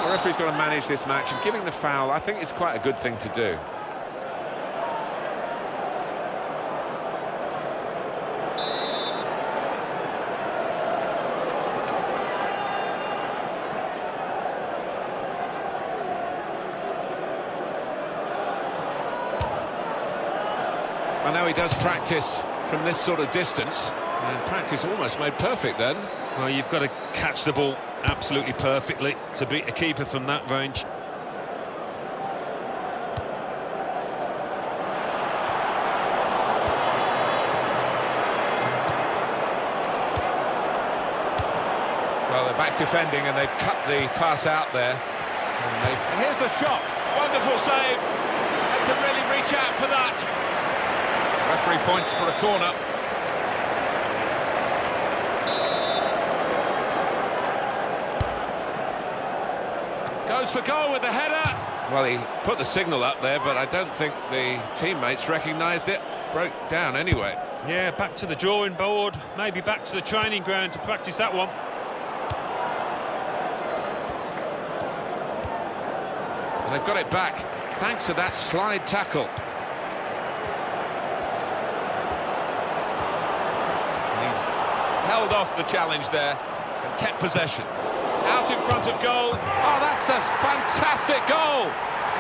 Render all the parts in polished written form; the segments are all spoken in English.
The referee's got to manage this match, and giving the foul, I think, is quite a good thing to do. I know he does practice from this sort of distance, and practice almost made perfect then. Well, you've got to catch the ball absolutely perfectly to beat a keeper from that range. Well, they're back defending, and they've cut the pass out there. And here's the shot. Wonderful save. Had to really reach out for that. Referee points for a corner. Goes for goal with the header. Well, he put the signal up there, but I don't think the teammates recognised it. Broke down anyway. Yeah, back to the drawing board, maybe back to the training ground to practice that one. And they've got it back, thanks to that slide tackle. Held off the challenge there and kept possession. Out in front of goal. Oh, that's a fantastic goal!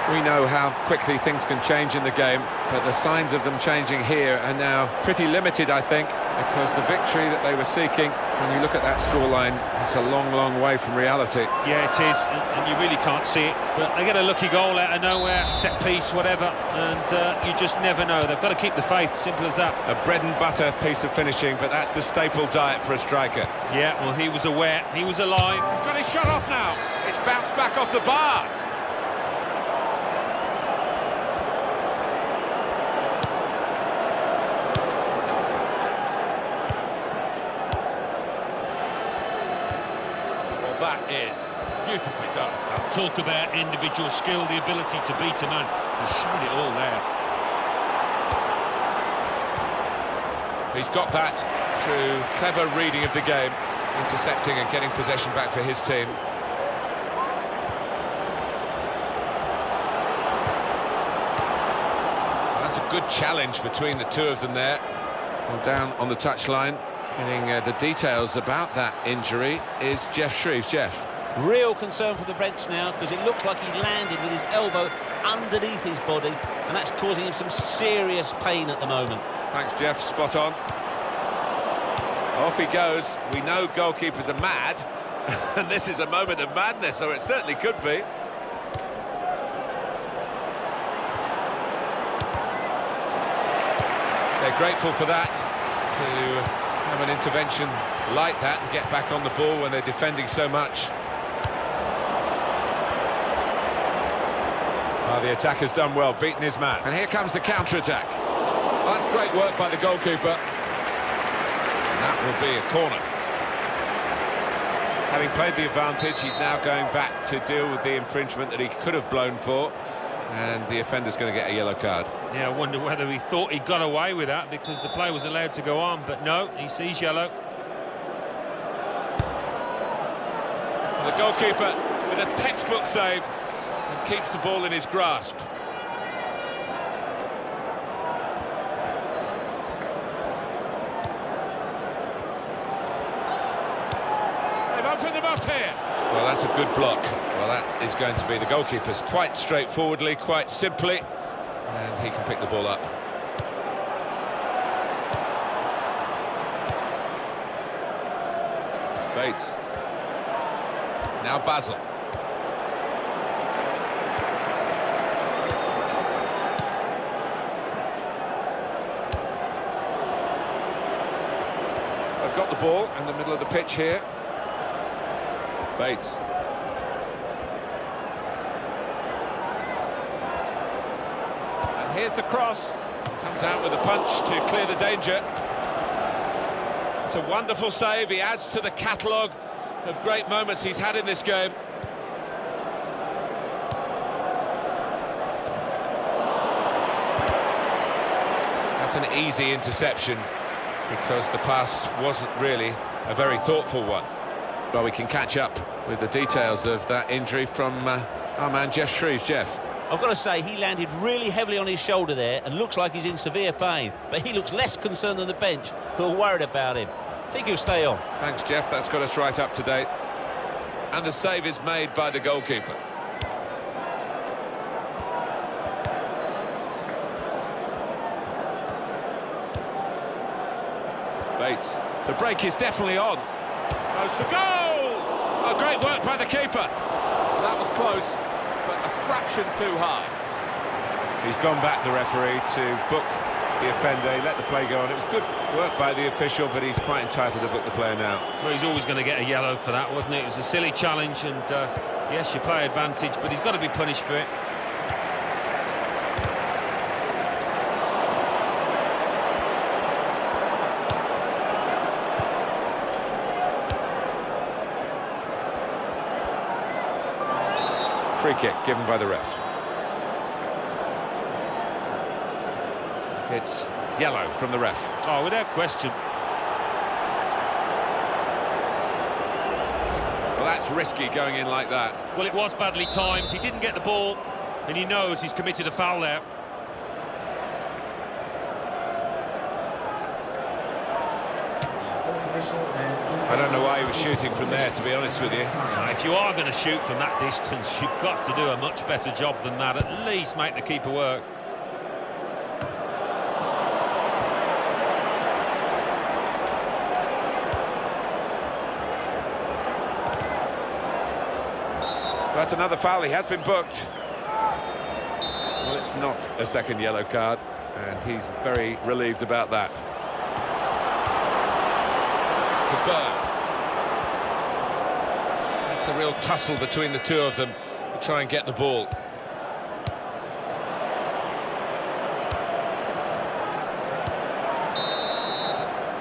We know how quickly things can change in the game, but the signs of them changing here are now pretty limited, I think, because the victory that they were seeking, when you look at that scoreline, it's a long, long way from reality. Yeah, it is, and you really can't see it. But they get a lucky goal out of nowhere, set piece, whatever, and you just never know. They've got to keep the faith, simple as that. A bread and butter piece of finishing, but that's the staple diet for a striker. Yeah, well, he was aware, he was alive. He's got his shot off now. It's bounced back off the bar. That is beautifully done. Talk about individual skill, the ability to beat a man. He's shown it all there. He's got that through clever reading of the game, intercepting and getting possession back for his team. Well, that's a good challenge between the two of them there. Well, down on the touchline. Getting the details about that injury is Jeff Shreves. Jeff. Real concern for the French now, because it looks like he landed with his elbow underneath his body, and that's causing him some serious pain at the moment. Thanks, Jeff. Spot on. Off he goes. We know goalkeepers are mad, and this is a moment of madness, or it certainly could be. They're grateful for that, to have an intervention like that and get back on the ball when they're defending so much. Well, the attacker's done well, beaten his man. And here comes the counter-attack. Well, that's great work by the goalkeeper. And that will be a corner. Having played the advantage, he's now going back to deal with the infringement that he could have blown for. And the offender's going to get a yellow card. Yeah, I wonder whether he thought he got away with that because the play was allowed to go on, but no, he sees yellow. The goalkeeper with a textbook save and keeps the ball in his grasp. They've opened them up here. Well, that's a good block. Well, that is going to be the goalkeeper's quite straightforwardly, quite simply, and he can pick the ball up. Bates. Now Basil. I've got the ball in the middle of the pitch here. Bates. And here's the cross. Comes out with a punch to clear the danger. It's a wonderful save. He adds to the catalogue of great moments he's had in this game. That's an easy interception because the pass wasn't really a very thoughtful one. Well, we can catch up. with the details of that injury from our man Jeff Shreves. Jeff. I've got to say, he landed really heavily on his shoulder there and looks like he's in severe pain. But he looks less concerned than the bench, who are worried about him. I think he'll stay on. Thanks, Jeff. That's got us right up to date. And the save is made by the goalkeeper. Bates. The break is definitely on. Goes for goal! Oh, great work by the keeper. That was close, but a fraction too high. He's gone back, the referee, to book the offender. He let the play go on. It was good work by the official, but he's quite entitled to book the player now. Well, he's always going to get a yellow for that, wasn't it? It was a silly challenge, and yes, you play advantage, but he's got to be punished for it. Free kick given by the ref. It's yellow from the ref. Oh, without question. Well, that's risky going in like that. Well, it was badly timed. He didn't get the ball, and he knows he's committed a foul there. I don't know why he was shooting from there, to be honest with you. If you are going to shoot from that distance, you've got to do a much better job than that. At least make the keeper work. That's another foul. He has been booked. Well, it's not a second yellow card, and he's very relieved about that. To Burn. It's a real tussle between the two of them to try and get the ball.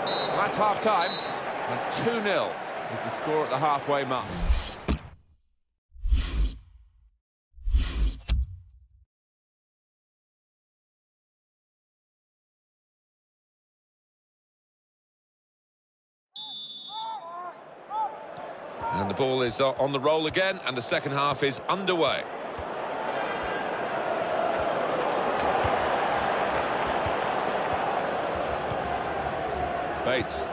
Well, that's half-time, and 2-0 is the score at the halfway mark. And the ball is on the roll again, and the second half is underway. Bates.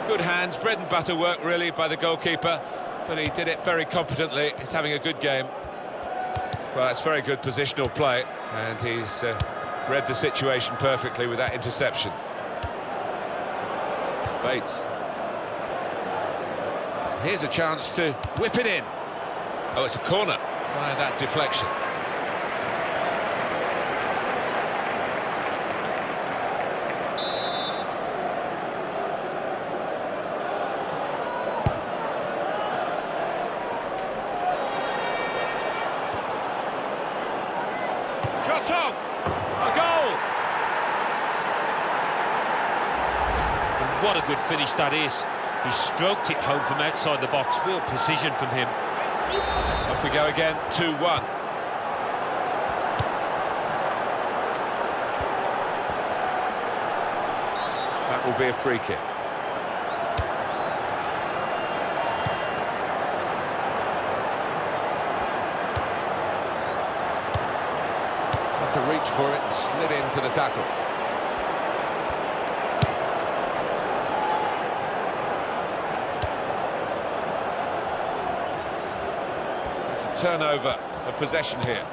Good hands, bread and butter work really by the goalkeeper, but he did it very competently. He's having a good game. Well, it's very good positional play, and he's read the situation perfectly with that interception. Bates. Here's a chance to whip it in. Oh, it's a corner via that deflection. Shot on! A goal! And what a good finish that is. He stroked it home from outside the box. Real precision from him. Off we go again, 2-1. That will be a free kick. To reach for it, slid into the tackle. It's a turnover of possession here.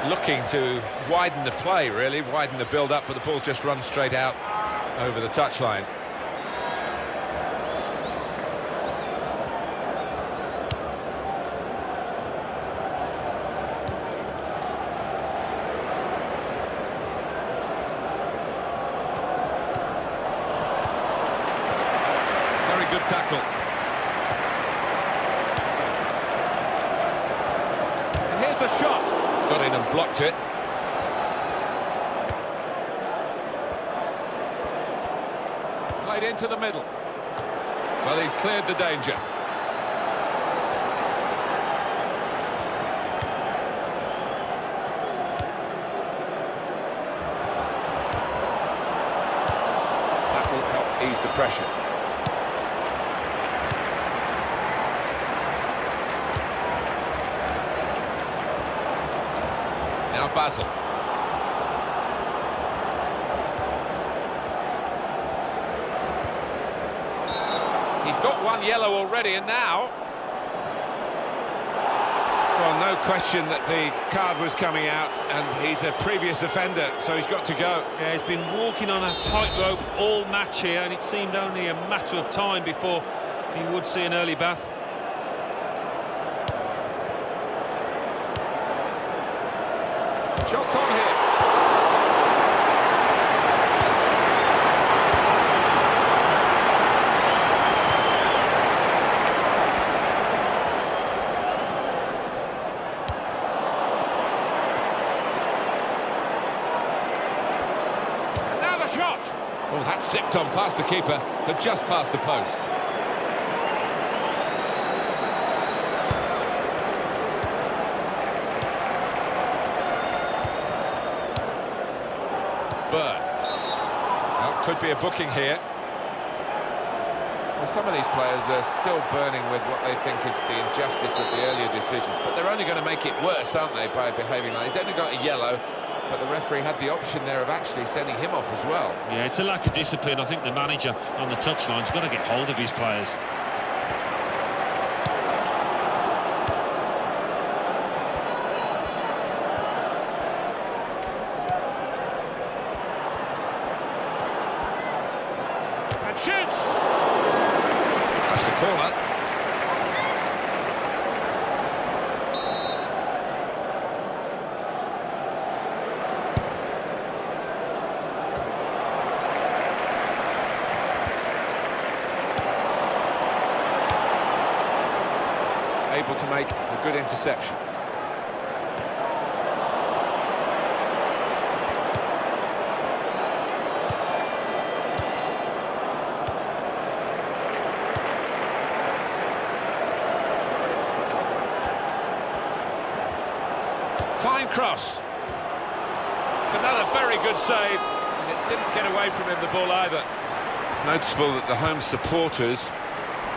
Looking to widen the play, really, widen the build-up, but the ball's just run straight out over the touchline. Good tackle. And here's the shot. Got in and blocked it. Played into the middle. Well, he's cleared the danger. That will help ease the pressure. Now Basil. He's got one yellow already, and now... Well, no question that the card was coming out, and he's a previous offender, so he's got to go. Yeah, he's been walking on a tightrope all match here, and it seemed only a matter of time before he would see an early bath. Shots on here. And now the shot. Well, that zipped on past the keeper, but just past the post. Well, could be a booking here. Well, some of these players are still burning with what they think is the injustice of the earlier decision, but they're only going to make it worse, aren't they, by behaving like this. He's only got a yellow, but the referee had the option there of actually sending him off as well. Yeah, it's a lack of discipline. I think the manager on the touchline's got to get hold of his players. Shoots! That's a corner. Able to make a good interception. Fine cross. It's another very good save, and it didn't get away from him, the ball, either. It's noticeable that the home supporters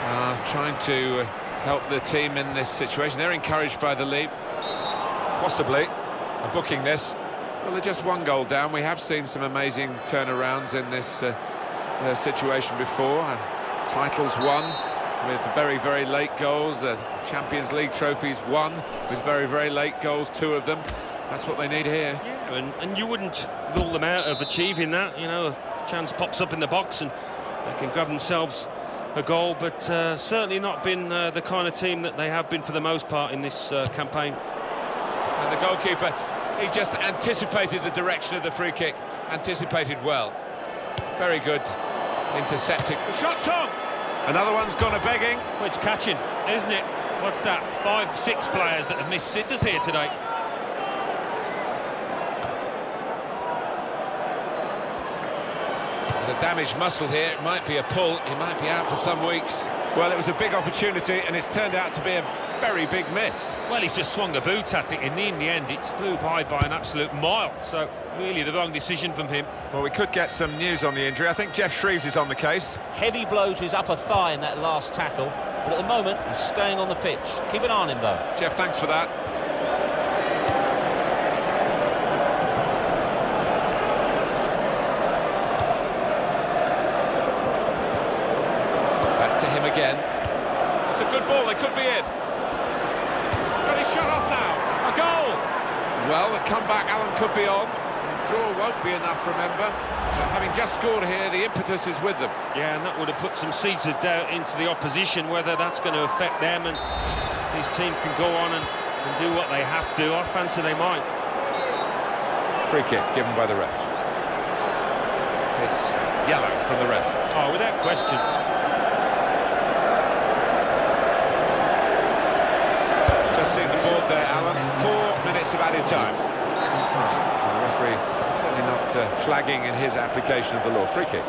are trying to help the team in this situation. They're encouraged by the lead. Possibly a booking this. Well, they're just one goal down. We have seen some amazing turnarounds in this situation before. Titles won with very, very late goals. Champions League trophies won with very, very late goals, 2 of them. That's what they need here. Yeah, and you wouldn't rule them out of achieving that. You know, a chance pops up in the box and they can grab themselves a goal, but certainly not been the kind of team that they have been for the most part in this campaign. And the goalkeeper, he just anticipated the direction of the free kick, anticipated well. Very good intercepting. The shot's on! Another one's gone a-begging. Well, it's catching, isn't it? What's that? 5, 6 players that have missed sitters here today. The damaged muscle here, it might be a pull, he might be out for some weeks. Well, it was a big opportunity, and it's turned out to be a very big miss. Well, he's just swung a boot at it, and in the end, it flew by an absolute mile, so really the wrong decision from him. Well, we could get some news on the injury. I think Jeff Shreves is on the case. Heavy blow to his upper thigh in that last tackle, but at the moment, he's staying on the pitch. Keep an eye on him, though. Jeff, thanks for that. Back to him again. It's a good ball, they could be in. He's got his shot off now. A goal! Well, the comeback, Alan, could be on. Draw won't be enough, remember. But having just scored here, the impetus is with them. Yeah, and that would have put some seeds of doubt into the opposition, whether that's going to affect them and his team can go on and do what they have to. I fancy they might. Free kick given by the ref. It's yellow from the ref. Oh, without question. Just seen the board there, Alan. 4 minutes of added time. The referee certainly not flagging in his application of the law. Free kick.